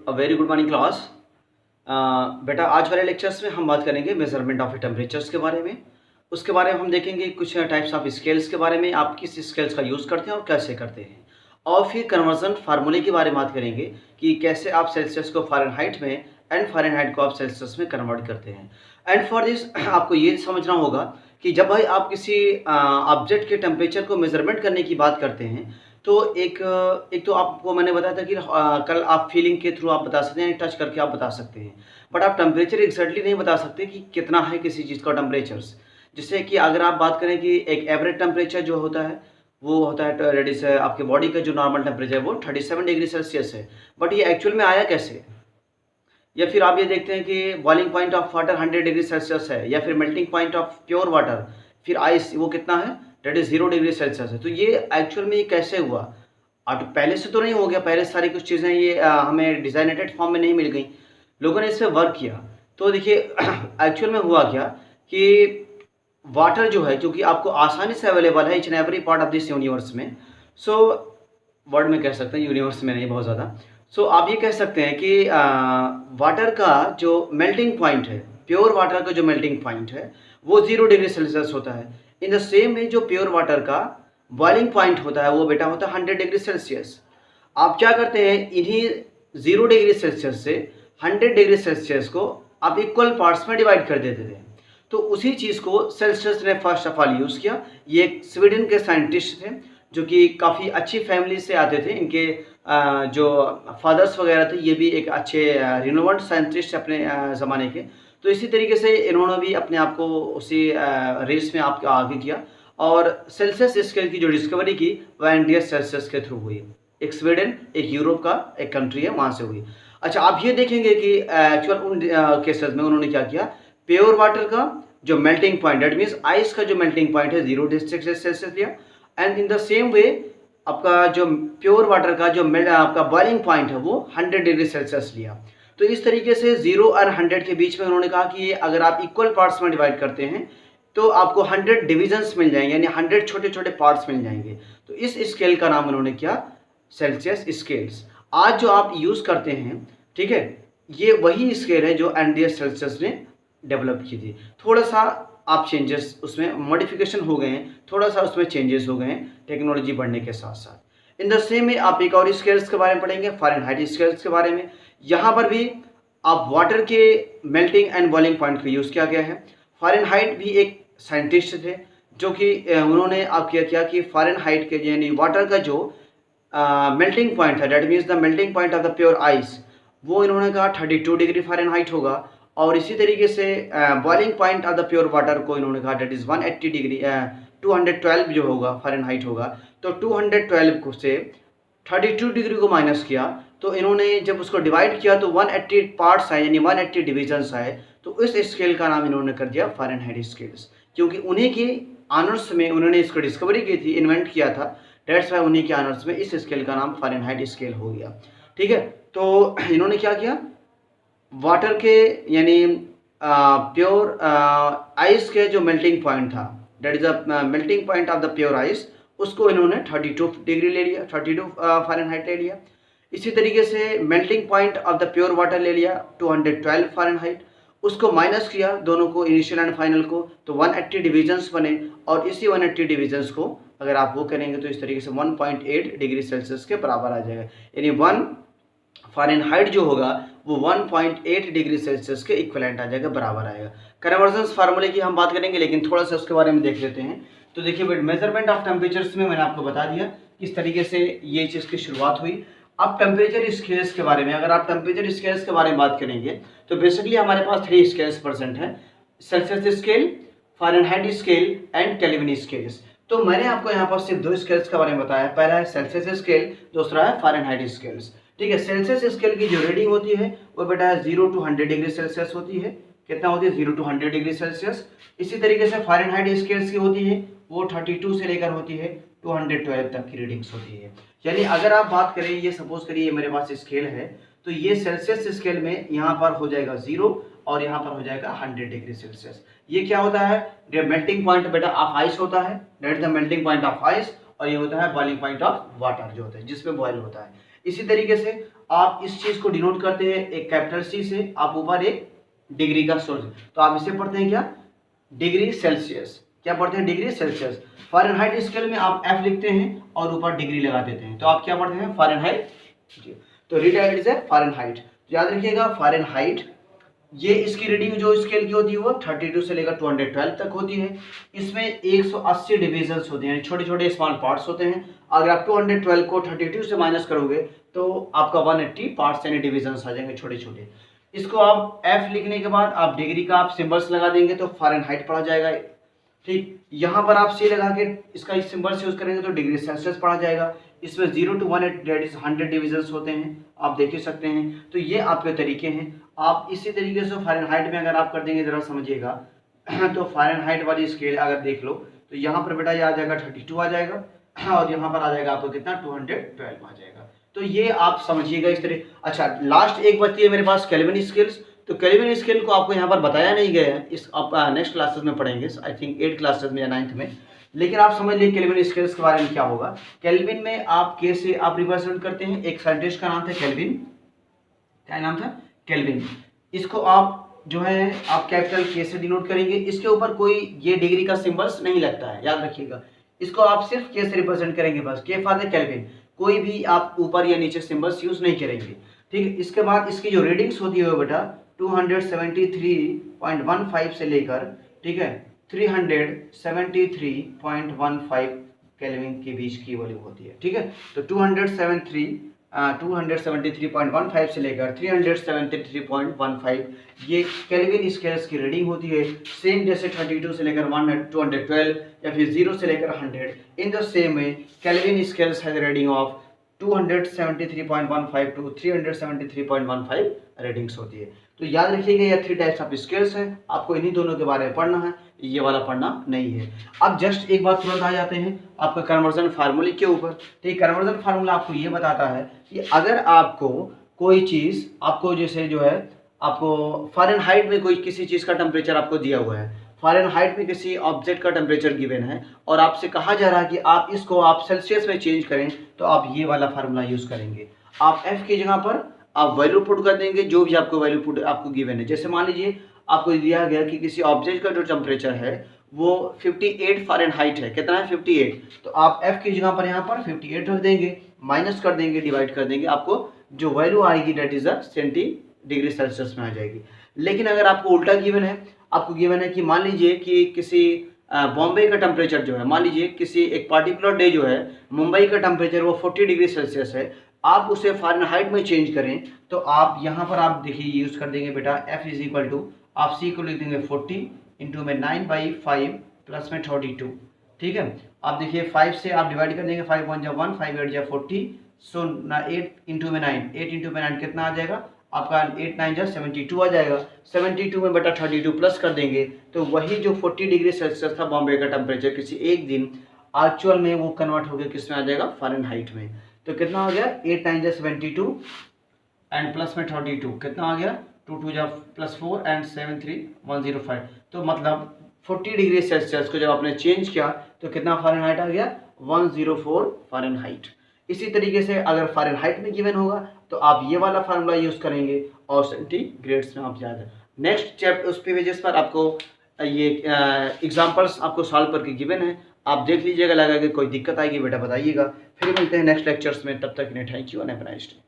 Very good morning class. बेटा आज वाले लेक्चर्स में हम बात करेंगे मेजरमेंट ऑफ टेम्परेचर्स के बारे में। उसके बारे में हम देखेंगे कुछ टाइप्स ऑफ स्केल्स के बारे में, आप किस स्केल्स का यूज़ करते हैं और कैसे करते हैं। और फिर कन्वर्जन फार्मूले के बारे में बात करेंगे कि कैसे आप सेल्सियस को फ़ारेनहाइट में एंड फ़ारेनहाइट को आप सेल्सियस में कन्वर्ट करते हैं। एंड फॉर दिस आपको ये समझना होगा कि जब भाई आप किसी ऑब्जेक्ट के टेम्परेचर को मेजरमेंट करने की बात करते हैं तो एक तो आपको मैंने बताया था कि कल आप फीलिंग के थ्रू आप बता सकते हैं, टच करके आप बता सकते हैं, बट आप टेम्परेचर एक्जैक्टली नहीं बता सकते कि कितना है किसी चीज़ का टेम्परेचर्स। जिससे कि अगर आप बात करें कि एक एवरेज टेम्परेचर जो होता है वो होता है रेडिस आपके बॉडी का जो नॉर्मल टेम्परेचर वो 37 डिग्री सेल्सियस है, बट ये एक्चुअल में आया कैसे। या फिर आप ये देखते हैं कि boiling point of water 100 degree Celsius है, या फिर melting point of pure water फिर आइस वो कितना है, डेट इज 0 डिग्री सेल्सियस है। तो ये एक्चुअल में ये कैसे हुआ, पहले से तो नहीं हो गया, पहले सारी कुछ चीज़ें ये हमें डिजाइनेटेड फॉर्म में नहीं मिल गई, लोगों ने इस पर वर्क किया। तो देखिए एक्चुअल में हुआ क्या कि वाटर जो है क्योंकि आपको आसानी से अवेलेबल है each and every part of this universe में, सो वर्ड में कह सकते हैं, यूनिवर्स में नहीं बहुत ज़्यादा। सो आप ये कह सकते हैं कि वाटर का जो मेल्टिंग पॉइंट है, प्योर वाटर का जो मेल्टिंग पॉइंट है वो 0 डिग्री सेल्सियस होता है। इन द सेम वे जो प्योर वाटर का बॉइलिंग पॉइंट होता है वो बेटा होता है 100 डिग्री सेल्सियस। आप क्या करते हैं, इन्हीं 0 डिग्री सेल्सियस से 100 डिग्री सेल्सियस को आप इक्वल पार्ट्स में डिवाइड कर देते थे। तो उसी चीज़ को सेल्सियस ने फर्स्ट ऑफ ऑल यूज़ किया। ये एक स्वीडन के साइंटिस्ट थे जो कि काफ़ी अच्छी फैमिली से आते थे, इनके जो फादर्स वगैरह थे ये भी एक अच्छे रिनोवेंट साइंटिस्ट अपने ज़माने के। तो इसी तरीके से इन्होंने भी अपने आप को उसी रेस में आप आगे किया और सेल्सियस स्केल की जो डिस्कवरी की वह एंड्रियस सेल्सियस के थ्रू हुई। एक स्वीडन, एक यूरोप का एक कंट्री है, वहाँ से हुई। अच्छा, आप ये देखेंगे कि एक्चुअल उन केसेस में उन्होंने क्या किया, प्योर वाटर का जो melting point that means ice का जो मेल्टिंग पॉइंट है 0 डिग्री सेल्सियस लिया, एंड इन द सेम वे आपका जो प्योर वाटर का जो आपका बॉइलिंग पॉइंट है वो 100 डिग्री सेल्सियस लिया। तो इस तरीके से 0 और 100 के बीच में उन्होंने कहा कि अगर आप इक्वल पार्ट्स में डिवाइड करते हैं तो आपको 100 डिविजन्स मिल जाएंगे, यानी 100 छोटे छोटे पार्ट्स मिल जाएंगे। तो इस स्केल का नाम उन्होंने किया सेल्सियस स्केल्स। आज जो आप यूज़ करते हैं, ठीक है, ये वही स्केल है जो एंड्रियस सेल्सियस ने डेवलप की थी। थोड़ा सा आप चेंजेस उसमें मॉडिफिकेशन हो गए हैं, थोड़ा सा उसमें चेंजेस हो गए हैं टेक्नोलॉजी बढ़ने के साथ साथ। इन द सेम में आप एक और स्केल्स के बारे में पढ़ेंगे, फ़ारेनहाइट स्केल्स के बारे में। यहाँ पर भी आप वाटर के मेल्टिंग एंड बॉइलिंग पॉइंट का यूज़ किया गया है। फ़ारेनहाइट भी एक साइंटिस्ट थे जो कि उन्होंने आप क्या किया कि फ़ारेनहाइट के यानी वाटर का जो मेल्टिंग पॉइंट है, that means the melting point of the pure ice, वो इन्होंने कहा 32 डिग्री फ़ारेनहाइट होगा। और इसी तरीके से boiling point of the pure water को इन्होंने कहा डेट इज़ 180 डिग्री 212 जो होगा फ़ारेनहाइट होगा। तो 212 को से 32 डिग्री को माइनस किया तो इन्होंने जब उसको डिवाइड किया तो 180 पार्ट्स आए, यानी 180 डिविजन्स आए। तो इस स्केल का नाम इन्होंने कर दिया फ़ारेनहाइट स्केल्स, क्योंकि उन्हीं के ऑनर्स में उन्होंने इसको डिस्कवरी की थी, इन्वेंट किया था, डेट्स वाई उन्हीं के ऑनर्स में इस स्केल का नाम फ़ारेनहाइट स्केल हो गया। ठीक है, तो इन्होंने क्या किया, वाटर के यानी प्योर आइस के जो मेल्टिंग पॉइंट था, that is the melting point of the pure ice, उसको इन्होंने 32 डिग्री ले लिया, 32 फ़ारेनहाइट ले लिया। इसी तरीके से melting point of the pure water ले लिया 212 फ़ारेनहाइट, उसको माइनस किया दोनों को, इनिशियल एंड फाइनल को, तो 180 डिविजन्स बने। और इसी 180 डिविजन्स को अगर आप वो करेंगे तो इस तरीके से 1.8 डिग्री सेल्सियस के बराबर आ जाएगा, यानी 1 फ़ारेनहाइट जो होगा वो 1.8 डिग्री सेल्सियस के इक्विवेलेंट आ जाएगा, बराबर आएगा। कन्वर्जन्स फार्मूले की हम बात करेंगे, लेकिन थोड़ा सा उसके बारे में देख लेते हैं। तो देखिए मेजरमेंट ऑफ टेम्परेचर्स में मैंने आपको बता दिया किस तरीके से ये चीज़ की शुरुआत हुई। अब टेम्परेचर स्केल्स के बारे में, अगर आप टेम्परेचर स्केल्स के बारे में बात करेंगे तो बेसिकली हमारे पास 3 स्केल्स प्रेजेंट हैं, Celsius scale, Fahrenheit scale and kelvin scales. तो मैंने आपको यहाँ पर सिर्फ 2 स्केल्स के बारे में बताया, पहला है सेल्सियस स्केल, दूसरा है फ़ारेनहाइट स्केल्स। ठीक है, सेल्सियस स्केल की जो रीडिंग होती है वो बेटा 0 to 100 डिग्री सेल्सियस होती है। कितना होती है, 0 to 100 डिग्री सेल्सियस। इसी तरीके से फ़ारेनहाइट स्केल्स की होती है वो 32 से लेकर होती है 212 तक की रीडिंग्स होती है। यानी अगर आप बात करें, ये सपोज करिए मेरे पास स्केल है, तो ये सेल्सियस स्केल में यहाँ पर हो जाएगा 0 और यहाँ पर हो जाएगा 100 डिग्री सेल्सियस। ये क्या होता है, मेल्टिंग पॉइंट बेटा ऑफ आइस होता है, that is the melting point of ice, और ये होता है बॉइलिंग पॉइंट ऑफ वाटर जो होता है जिसमें बॉयल होता है। इसी तरीके से आप इस चीज़ को डिनोट करते हैं एक कैपिटल सी से, आप ऊपर एक डिग्री का सोर्स, तो आप इसे पढ़ते हैं क्या, डिग्री सेल्सियस। क्या पढ़ते हैं, डिग्री सेल्सियस। फ़ारेनहाइट स्केल में आप एफ लिखते हैं और ऊपर डिग्री लगा देते हैं, तो आप क्या पढ़ते हैं, फ़ारेनहाइट। तो रीड इज फ़ारेनहाइट। तो याद रखिएगा फ़ारेनहाइट, ये इसकी रीडिंग जो स्केल की होती है वो 32 से लेकर 212 तक होती है। इसमें 180 डिविजन्स होते हैं, छोटे छोटे स्मॉल पार्ट्स होते हैं। अगर आप 212 को 32 से माइनस करोगे तो आपका 180 पार्ट्स यानी डिविजन्स आ जाएंगे छोटे छोटे। इसको आप एफ लिखने के बाद आप डिग्री का आप सिंबल्स लगा देंगे तो फ़ारेनहाइट पढ़ा जाएगा। ठीक, यहाँ पर आप सी लगा के इसका सिंबल्स यूज करेंगे तो डिग्री सेल्सियस पढ़ा जाएगा। इसमें 0 to 180 दैट इज 100 डिविजन्स होते हैं, आप देख ही सकते हैं। तो ये आपके तरीके हैं। आप इसी तरीके से फ़ारेनहाइट में अगर आप कर देंगे, ज़रा समझिएगा तो फ़ारेनहाइट वाली स्केल अगर देख लो तो यहाँ पर बेटा ये आ जाएगा 32 आ जाएगा और यहाँ पर आ जाएगा आपको कितना 212 आ जाएगा। तो ये आप समझिएगा इस तरह। अच्छा, लास्ट एक बचती है मेरे पास केल्विन स्केल्स। तो केल्विन स्केल को आपको यहाँ पर बताया नहीं गया है, इस आप नेक्स्ट क्लासेस में पढ़ेंगे, आई थिंक 8 क्लासेस में या 9th में। लेकिन आप समझ लीजिए केल्विन स्केल्स के बारे में क्या होगा। केल्विन में आप के से आप रिप्रेजेंट करते हैं, एक साइंटिस्ट का नाम था केल्विन। क्या नाम था, केल्विन। इसको आप जो है आप कैपिटल के से डिनोट करेंगे। इसके ऊपर कोई ये डिग्री का सिंबल्स नहीं लगता है, याद रखिएगा। इसको आप सिर्फ के से रिप्रेजेंट करेंगे बस, के फॉर द केल्विन। कोई भी आप ऊपर या नीचे सिंबल्स यूज नहीं करेंगे। ठीक है, इसके बाद इसकी जो रीडिंग्स होती है बेटा 273.15 से लेकर, ठीक है, 373.15 केल्विन के बीच की वैल्यू होती है। ठीक है, तो 273.15 से लेकर 373.15 ये केल्विन स्केल्स की रीडिंग होती है। सेम जैसे 32 से लेकर 212 या फिर 0 से लेकर 100, in the same way Kelvin scales has reading of 273.15 to 373.15 readings होती है। तो याद रखिएगा ये 3 टाइप्स ऑफ स्केल्स हैं, आपको इन्हीं दोनों के बारे में पढ़ना है, ये वाला पढ़ना नहीं है। अब जस्ट एक बात तुरंत आ जाते हैं आपका कन्वर्जन फार्मूले के ऊपर। ठीक, कन्वर्जन फार्मूला आपको ये बताता है कि अगर आपको कोई चीज़ आपको जैसे जो है आपको फ़ारेनहाइट में कोई किसी चीज़ का टेम्परेचर आपको दिया हुआ है, फ़ारेनहाइट में किसी ऑब्जेक्ट का टेम्परेचर गिवन है और आपसे कहा जा रहा है कि आप इसको आप सेल्सियस में चेंज करें, तो आप ये वाला फार्मूला यूज़ करेंगे। आप एफ की जगह पर आप वैल्यू पुट कर देंगे, जो भी आपको वैल्यू पुट आपको गिवन है। जैसे मान लीजिए आपको दिया गया कि किसी ऑब्जेक्ट का जो टेम्परेचर है वो 58 फ़ारेनहाइट है। कितना है, 58। तो आप एफ की जगह पर यहाँ पर 58 रख देंगे, माइनस कर देंगे, डिवाइड कर देंगे, आपको जो वैल्यू आएगी that is a degree Celsius में आ जाएगी। लेकिन अगर आपको उल्टा गिवन है, आपको गिवन है कि मान लीजिए कि किसी बॉम्बे का टेम्परेचर जो है, मान लीजिए किसी एक पार्टिकुलर डे जो है मुंबई का टेम्परेचर वो 40 डिग्री सेल्सियस है, आप उसे फ़ारेनहाइट में चेंज करें, तो आप यहाँ पर आप देखिए यूज़ कर देंगे बेटा एफ इज इक्वल टू, आप सी को लिख देंगे 40 इंटू में 9/5 प्लस में 32। ठीक है, आप देखिए 5 से आप डिवाइड कर देंगे, 5 1 जा 1, 5 8 जा 40, सो 8 इंटू में 9, 8 इंटू में 9 कितना आ जाएगा आपका, 8 9 जा 72 आ जाएगा। 72 में बेटा 32 प्लस कर देंगे, तो वही जो 40 डिग्री सेल्सियस था बॉम्बे का टेम्परेचर किसी एक दिन, एक्चुअल में वो कन्वर्ट होकर किस में आ जाएगा, फ़ारेनहाइट में। तो कितना हो गया, 8 9 जा 72 एंड प्लस में 32 कितना आ गया, 2 2 जा प्लस 4 एंड 7 3 105। तो मतलब 40 डिग्री सेल्सियस को जब आपने चेंज किया तो कितना फ़ारेनहाइट आ गया, 104 फ़ारेनहाइट। इसी तरीके से अगर फ़ारेनहाइट में गिवन होगा तो आप ये वाला फार्मूला यूज़ करेंगे और सेंटीग्रेड्स में आप ज़्यादा। नेक्स्ट चैप्टर उस पेजेस पर आपको ये एग्जांपल्स आपको सॉल्व करके गिवन है, आप देख लीजिएगा, लगा कि कोई दिक्कत आएगी बेटा बताइएगा। फिर मिलते हैं नेक्स्ट लेक्चर्स में, तब तक इन्हें thank you and have a nice day.